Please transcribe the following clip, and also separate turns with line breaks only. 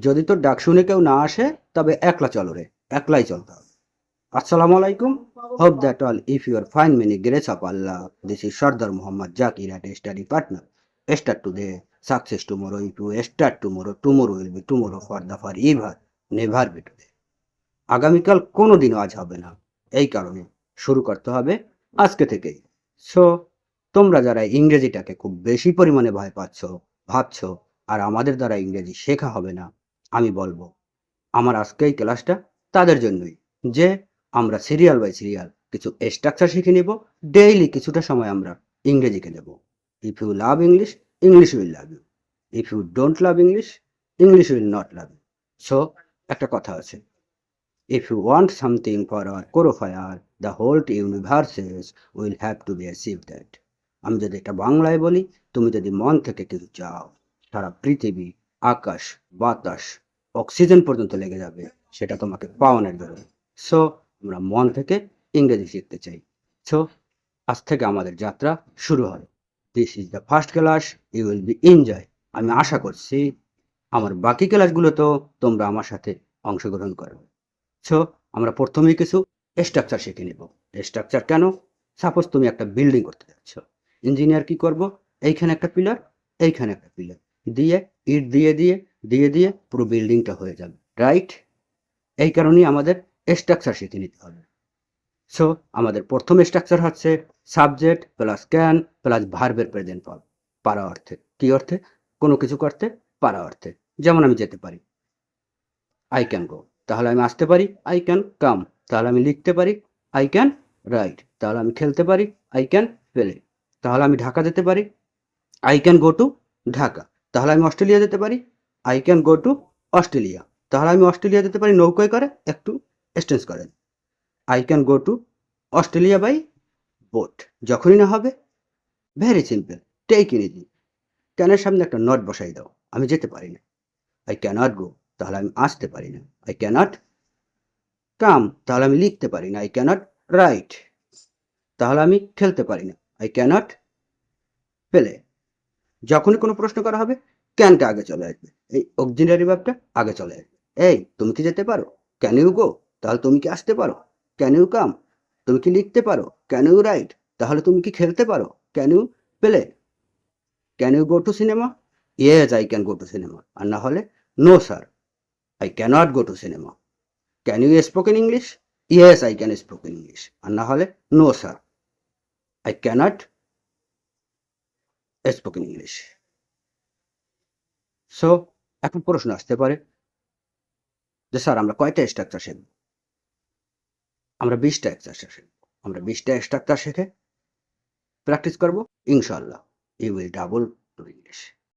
যদি তোর ডাক শুনে কেউ না আসে তবে একলা চলো রে, একলাই চলতে হবে। আসসালামু আলাইকুম। Hope that all if your fine many grace of Allah, this is Sardar Mohammad Zakir at study partner. Start today, success tomorrow, if you start tomorrow, tomorrow will be tomorrow for the for ever, never be today. আগামীকাল কোনো দিনও আজ হবে না, এই কারণে শুরু করতে হবে আজকে থেকেই। সো তোমরা যারা ইংরেজিটাকে খুব বেশি পরিমাণে ভয় পাচ্ছ, ভাবছ আর আমাদের দ্বারা ইংরেজি শেখা হবে না, আমি বলবো আমার আজকে এই ক্লাসটা তাদের জন্যই, যে আমরা সিরিয়াল বাই সিরিয়াল কিছু স্ট্রাকচার শিখে নিব। ডেইলি কিছুটা সময় আমরা ইংরেজিকে দেব। If you love English, English will love you. If you don't love English, English will not love you. So একটা কথা আছে, if you want something for our Corofire, the whole universe will have to be achieved that. আমি যদি এটা বাংলায় বলি, তুমি যদি মন থেকে কিছু চাও, সারা পৃথিবী, আকাশ, বাতাস, অক্সিজেন পর্যন্ত লেগে যাবে সেটা তোমাকে পাওয়ানোর জন্য। সো আমরা মন থেকে ইংরেজি শিখতে চাই। সো আজ থেকে আমাদের যাত্রা শুরু হয়। This is the first class, you will be enjoy. আমি আশা করছি আমার বাকি ক্লাসগুলোতেও তোমরা আমার সাথে অংশগ্রহণ করবে। সো আমরা প্রথমেই কিছু স্ট্রাকচার শিখে নিব। স্ট্রাকচার কেন? সাপোজ তুমি একটা বিল্ডিং করতে যাচ্ছ, ইঞ্জিনিয়ার কি করব, এইখানে একটা পিলার, এইখানে একটা পিলার দিয়ে ইট দিয়ে দিয়ে দিয়ে দিয়ে পুরো বিল্ডিংটা হয়ে যাবে, রাইট? এই কারণেই আমাদের স্ট্রাকচার শিখে নিতে হবে। সো আমাদের প্রথম স্ট্রাকচার হচ্ছে সাবজেক্ট প্লাস ক্যান প্লাস ভার্বের প্রেজেন্ট ফর্ম। পারা অর্থে, কি অর্থে? কোনো কিছু করতে পারা অর্থে। যেমন আমি যেতে পারি, আই ক্যান গো, তাহলে আমি আসতে পারি, আই ক্যান কাম, তাহলে আমি লিখতে পারি, আই ক্যান রাইট, তাহলে আমি খেলতে পারি, আই ক্যান প্লে, তাহলে আমি ঢাকা যেতে পারি, I can go two Dhaka, তাহলে আমি অস্ট্রেলিয়া যেতে পারি, I can go to Australia, তাহলে আমি অস্ট্রেলিয়া যেতে পারি নৌকায় করে, একটু এক্সটেন্স করেন, I can go to Australia by boat. যখনই না হবে, very simple, take in easy, ক্যানের সামনে একটা নট বসাই দাও, আমি যেতে পারি না, আই ক্যানট গো, তাহলে আমি আসতে পারি না, আই ক্যানট কাম, তাহলে আমি লিখতে পারি না, আই ক্যানট রাইট, তাহলে আমি খেলতে পারি না, আই ক্যানট প্লে। যখনই কোনো প্রশ্ন করা হবে, ক্যানটা আগে চলে আসবে, এই অক্সিলারি ভার্বটা আগে চলে আসবে। এই তুমি কি যেতে পারো, ক্যান ইউ গো, তাহলে তুমি কি আসতে পারো, ক্যান ইউ কাম, তুমি কি লিখতে পারো, ক্যান ইউ রাইট, তাহলে তুমি কি খেলতে পারো, can you play. Can you go to cinema, yes I can go to cinema, আর না হলে no sir, I can't go to cinema. Can you spoke in English, yes I can spoke in English, আর না হলে no sir, I can't spoke in English. So এখন প্রশ্ন আসতে পারে যে স্যার আমরা কয়টা স্ট্রাকচার শিখব? আমরা 20টা স্ট্রাকচার শিখব। আমরা 20টা স্ট্রাকচার শিখে প্র্যাকটিস করব, ইনশাআল্লাহ you will double to English.